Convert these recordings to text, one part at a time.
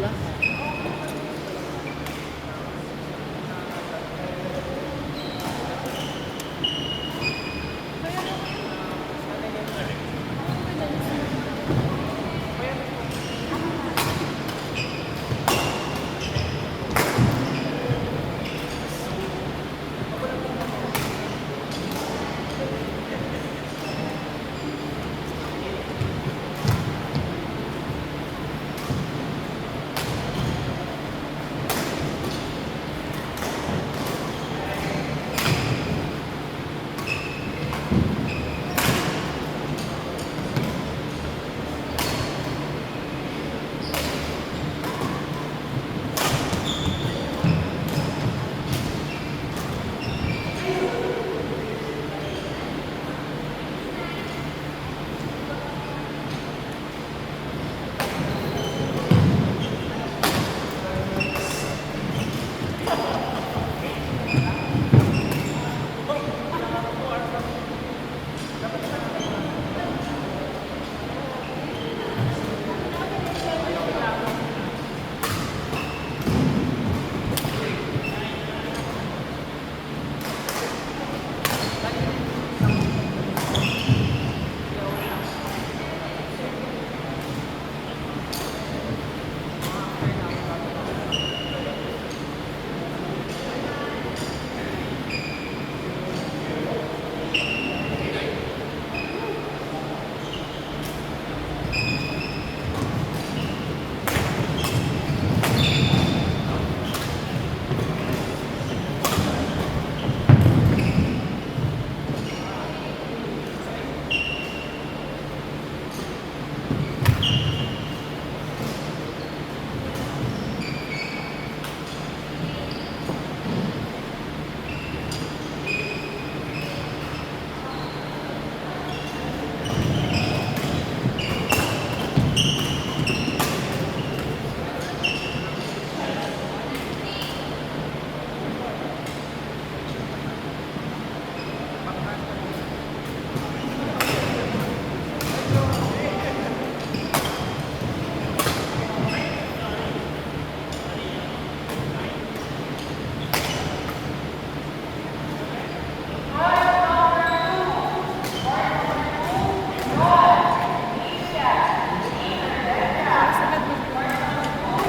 pala.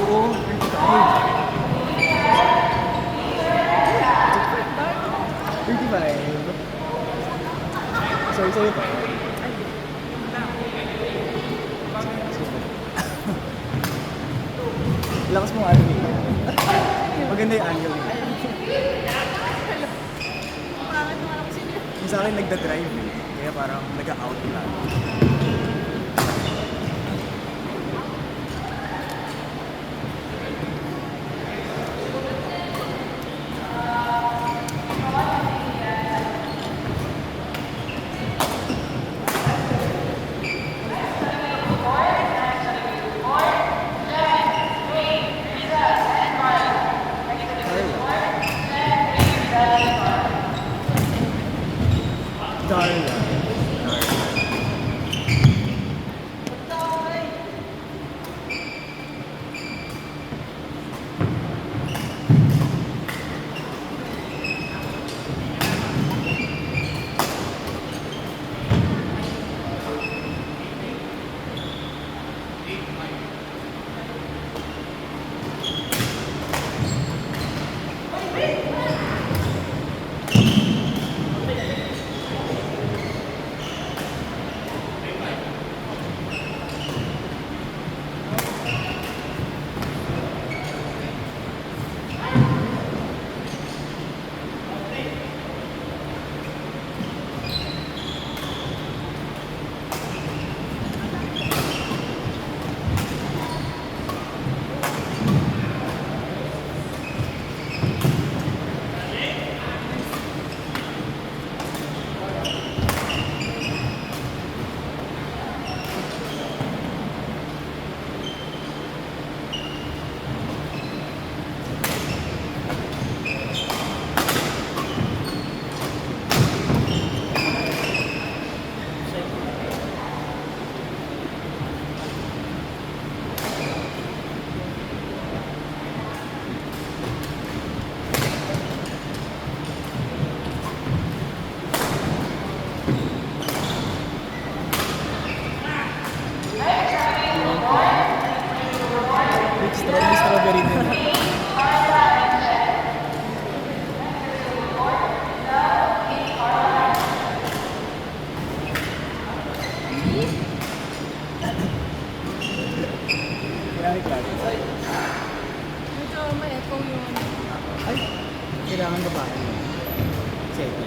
Oo, 35. Sorry, sa'yo pa. Lakas mong ano eh. Maganda yung angle eh. Yung sa akin nagda-drive eh. Kaya parang nag-out lang. Darla. Strawberry din. Kaya klase. Medyo ma-echo yung... Ay, kailangan babae mo. Sige.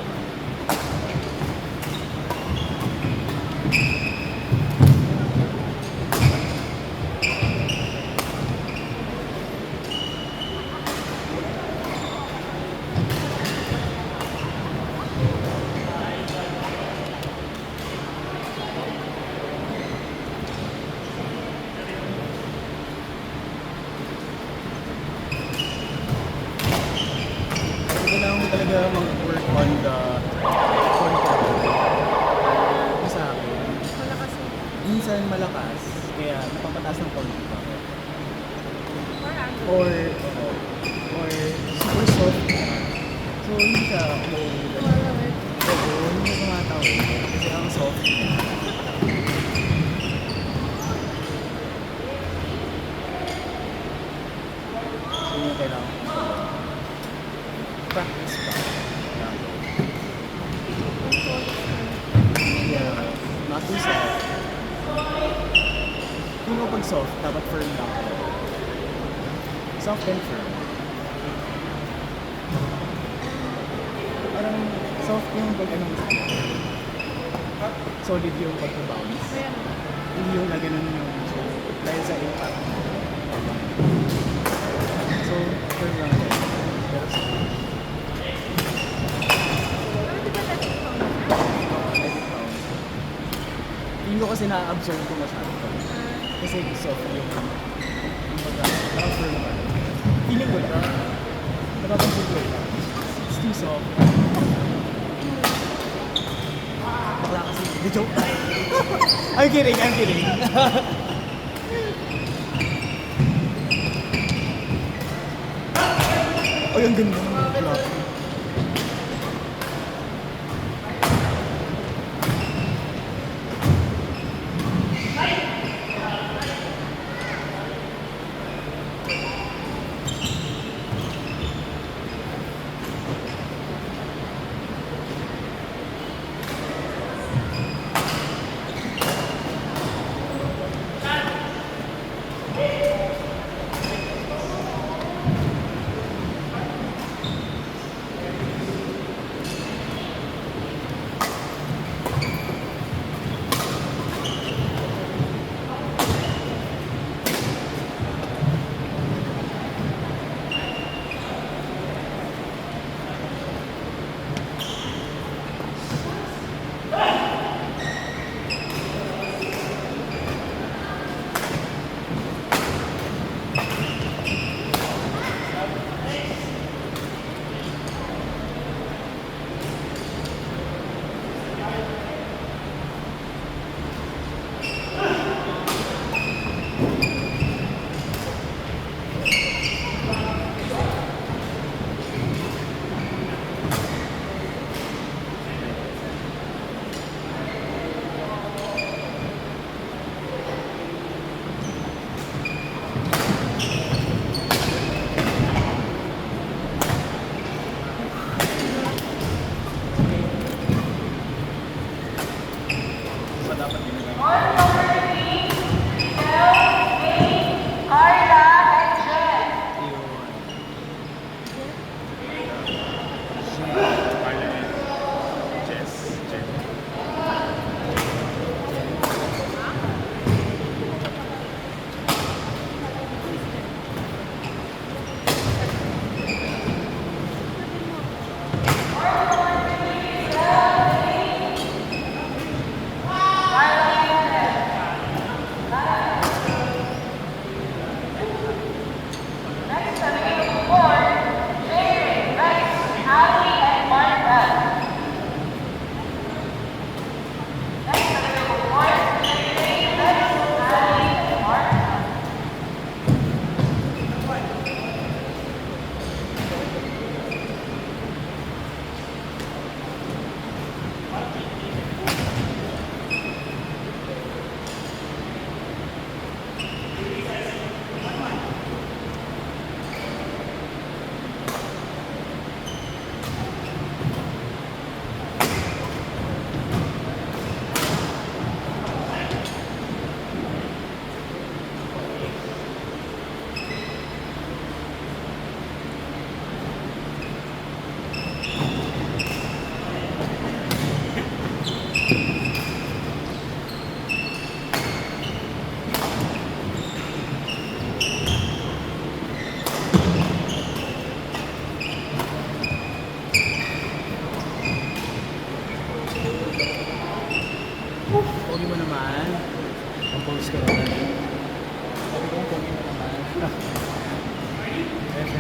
Kailangan mo talaga mag-work on the control. Sa akin, Malakas yung... minsan malakas, kaya napapataas ng konti pa. Or ano? Or super soft. So, hindi siya umuwi. Tumalawit. Oo, hindi siya tumatawid. Kasi ang soft. So, yun yung kailangan ko. Practice pa. Control. Yeah, not too soft. Kung mo pag soft, dapat firm lang. Soft and firm. Parang soft yung pag ano, solid yung pag-bounce. Ayan. Hindi yung na ganun yung dahil sa impact. So, firm lang din. Pero soft. Pero di ba let it go na? Let it bounce. Hindi ko kasi na-absorb ko masyado. Kasi soft yung parang firm pa. Feeling ko lang. Napapansin ko lang. It's too soft. Bakla kasi. The joke. I'm kidding. Ay, ang ganda ng bakla.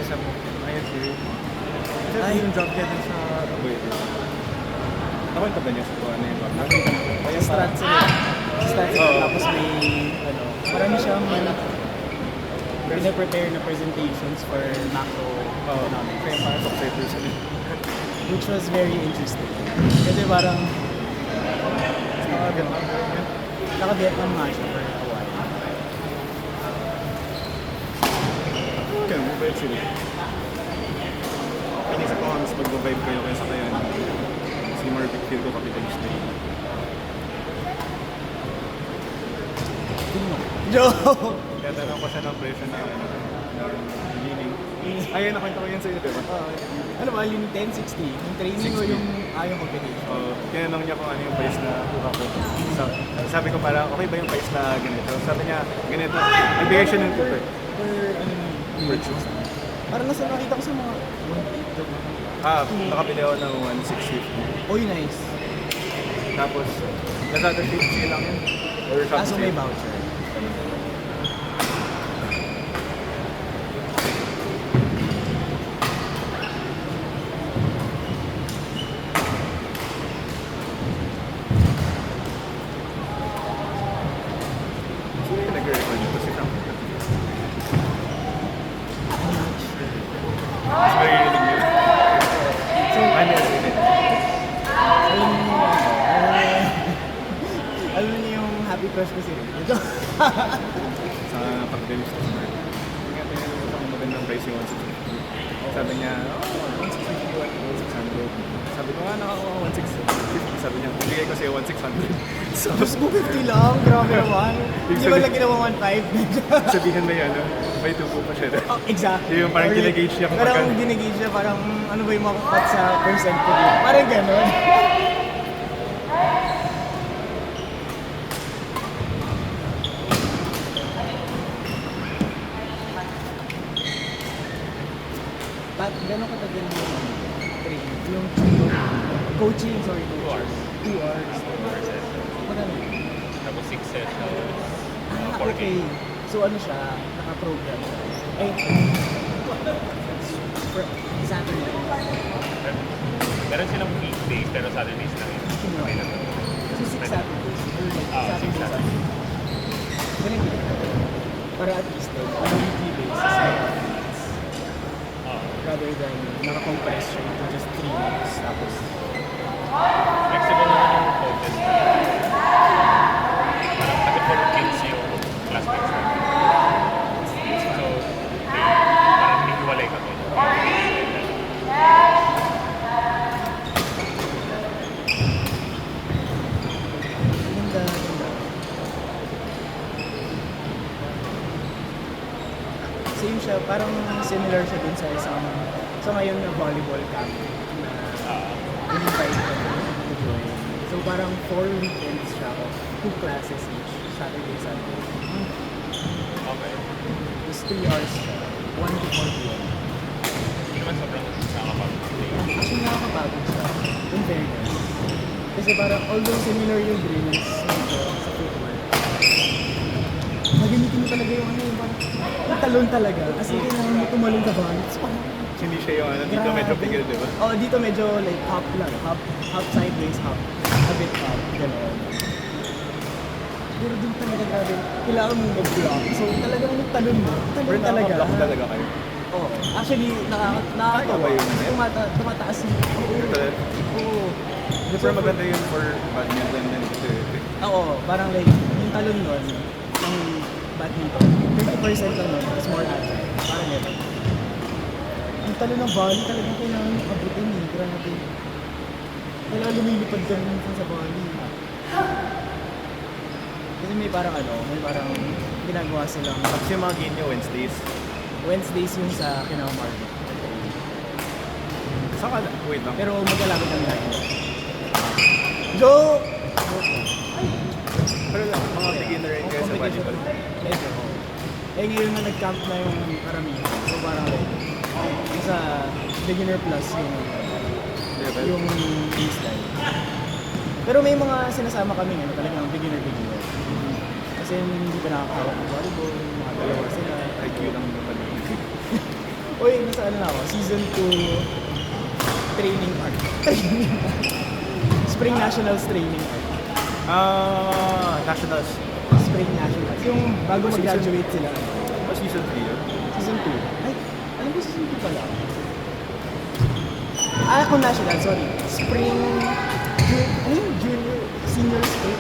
sabi ko, ayun sir. Kasi Ay. yung job niya dun sa Aboy. Nakwenta ba niya sa ano yung job? Sa strat sila. Sa strat sila. Oo. Tapos may, marami siyang pinaprepare na presentations for macroeconomics. Kaya parang software person. Which was very interesting. Kasi parang naka-Vietnam nga siya for a while. Kaya mobile sila. Inisip ko mas mag-vibe kayo kaysa kayo. Si Marvick feel ko capitalist na yun. Joke! Kaya tanong ko siya ng presyo na leaning. Ayun, nakwento ko yan sa'yo, di ba? Ano ba, yung 1060? Yung training o 60. yung yung competition? Tinanong niya kung ano yung price na kuha ko. Sabi ko para, okay ba yung price na ganito? Sabi niya, ganito. Nagbigay siya ng 2 Or ano yung purchase. parang nasa nakita ko sa mga 1.8. Nakabili ako ng 1,650. Oy, nice. Tapos, Lazada 50 lang yun. Or Kaso may sale. voucher. Sino yung nag-record nito? Si Frank. Mas maririnig niyo. So, Ano yung sinit? alam niyo yung alam niyo yung happy crush ko si Ray. Sa pag-release ko sa Mark. Kaya tingnan mo sa magandang price yung 1,650. Sabi niya, 1,650, 1,600. Sabi ko nga, nakakuha 1,650. Sabi niya, bigay ko sa'yo 1,600. So, Tapos ko 50 lang, grabe naman. Hindi ba lang ginawa 1.5? sabihin na yan, may tubo pa siya. Oh, exactly. Yung parang ginagage niya kung Parang magkano. ginagage niya, parang ano ba yung makukat sa percent ko dito. Parang gano'n. Pat, gano'n katagal yung training? Yung coaching, sorry. 2 hours. 2 hours. Per session. Magkano? Tapos 6 sessions. Okay. So ano siya, naka-program siya. Eh, for Saturday. Meron silang weekdays pero Saturdays lang yun. Okay lang. So 6 Saturdays. Or like 6 Saturday, Saturdays. Ganun yun. Para at least on a weekly basis. Rather than naka-compress siya into just 3 weeks. Tapos, Flexible naman yung focus. Parang taga-4 kids yung classmates natin. So, parang hinihiwalay kami. ganda, ganda. Same siya, parang similar siya dun sa isang, sa ngayon na volleyball camp na invite ka to join. So parang 4 weekends siya, 2 classes each, Saturday, Sunday. Okay. Tapos 3 hours siya, 1 to 4 p.m. Hindi naman sobrang nakakapag-play. Actually nakakapagod siya, in fairness. Kasi parang although similar yung drills nito sa football, magamitin mo talaga yung ano yung parang yung talon talaga. Kasi kailangan mo tumalon sa ball. It's parang Hindi siya yung ano, dito medyo bigil, di ba? Oh, dito medyo like hop lang. Hop sideways, hop. A bit hop. Gano'n. Pero dun talaga grabe. Kailangan mong mag-block. So talagang yung talon mo. Talon Pero talaga. nakaka-block talaga kayo. Oo. Actually, nakakatawa. Kaya ba yun, eh? Tumataas yung... Talaga. Oo. Hindi, pero maganda yun for badminton and Oo. Parang like, yung talon nun, ng badminton, 50% lang nun, is more agile. Parang gano'n. Yung talon ng volley talagang kailangan yung abutin eh. Grabe. Kailangan lumilipad ka minsan sa volley. Kasi may parang may parang ginagawa silang Tapos yung mga game niyo Wednesdays. Wednesdays yung sa Kinamar. Saan ka? Wait lang. Pero mag-alapit ang lagi. Joke! Pero mga beginner rin kayo sa volleyball. Medyo. Eh ngayon na nag-camp na yung karamihan. So parang like, yung sa beginner plus Level. yung baseline. Pero may mga sinasama kami talagang beginner. Kasi hindi pa nakakahawak ng volleyball, mga dalawa sila. IQ lang naman. Uy, nasa ano na ako? Season 2 training arc. Training arc. Spring Nationals training arc. Nationals. Spring Nationals. Yung bago mag-graduate sila. O season 3 yun? Season 2. Ay, alam ko season 2 pala. Kung National, sorry. Spring, ano yung junior, senior spring?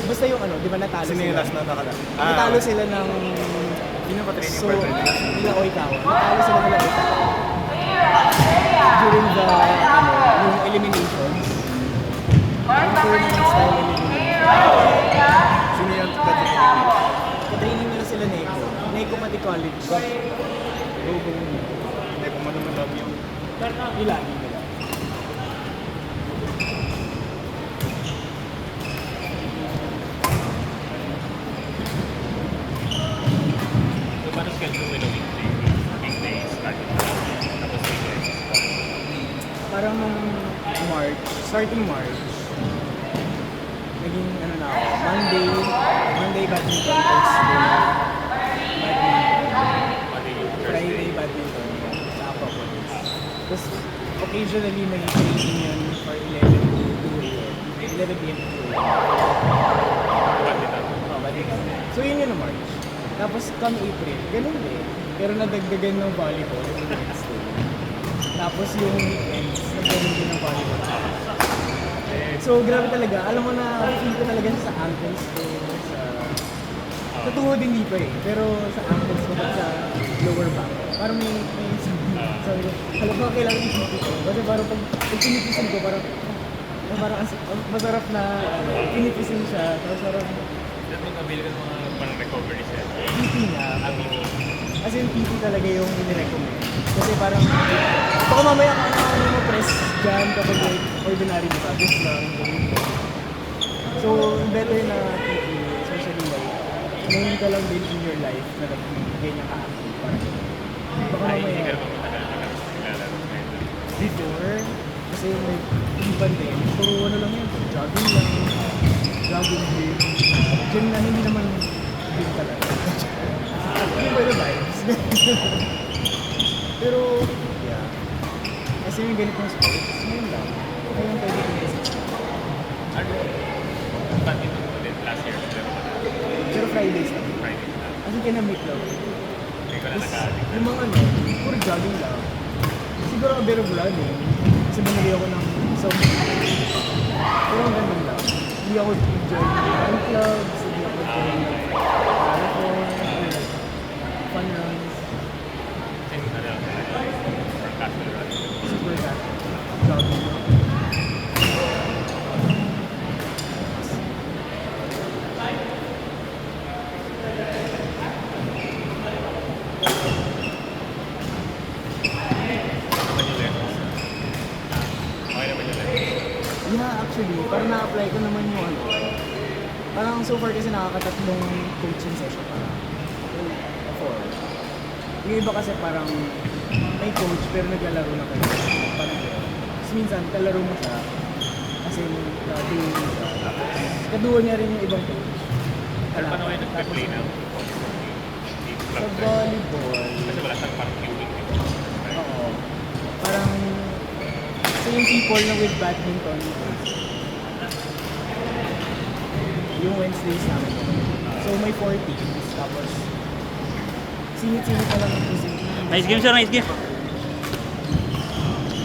Basta yung ano, di ba natalo Sino yung sila? last na nakala? Natalo sila ng... Sino pa training So, partner nila? nila Oikawa. Natalo sila nila Oikawa. During the, yung eliminations. Yung tournament style eliminations. Sino yung training nila? Katraining nila sila Neko. Neko pati college. Go. Hindi ko man love yung... Ilagi nila. So, paano schedule with a weekday? Weekday starting tapos weekends. Parang nung March, starting March, naging ano na ako, Monday badminton, Thursday badminton, Monday, Friday Thursday. badminton, sa Aquaponics. Tapos occasionally may training yun for 11 to 2 a.m. 11 p.m. to 2 a.m. Badminton. Oh, badminton. So yun yun na March. Tapos come April, ganun din. Pero nadagdagan ng volleyball yung Wednesday. Tapos yung weekends, nagkaroon din ng volleyball. So grabe talaga. Alam mo na, feel ko talaga siya sa ankles ko. Sa tuhod hindi pa eh. Pero sa ankles ko at sa lower back. Parang may sabi ko, alam ko kailangan isipin ko. Kasi parang pag pinipisin ko, parang masarap na pinipisin siya. Tapos parang Dapat may mabili ka ng mga parang recovery set. PT nga. Ang mini. As in, PT talaga yung inirecommend. Kasi parang, baka mamaya ka na mo press dyan kapag like, ordinary mo ka. Just lang. So, better na PT, especially like, ngayon ka lang din in your life na ganyan ka-active. Parang, baka Ay, hindi ka mamaya, naman naglalaro ngayon. before, kasi may iban din. Puro ano lang yun, jogging lang, jogging gym. Gym na hindi naman gym talaga. Hindi ba yung vibes? Pero, yeah. Kasi yung ganitong sports, yun lang. Ayun pwede ko kasi. Ano? Badminton mo din last year. Pero Pero Fridays lang. Friday na. Kasi kinamit lang. Hindi ko na Tapos, nag-addict. yung mga ano, puro jogging lang. Siguro a bit of running. Kasi bumili ako ng isang pero ang ganun lang. Hindi ako join ng run clubs, hindi ako join ng marathon, fun runs, Same na lang talaga. For casual running. super fast. Jogging lang. Naman yung levels. Okay naman yung levels. Yeah, actually, parang na-apply ko naman yung ano. Parang so far kasi nakakatatlong coaching session parang. Four. Yung iba kasi parang may coach pero naglalaro na kayo. Parang gano'n. Tapos minsan, kalaro mo siya. Kasi duo mo siya. Tapos, kaduo niya rin yung ibang coach. Pero paano kayo nag-play ng Sa volleyball, Kasi wala siyang parang queuing. oo. Parang, same people na with badminton. Yung Wednesdays namin. So may 4 teams. Tapos, singit-singit na lang yung position. Nice game sir, nice game.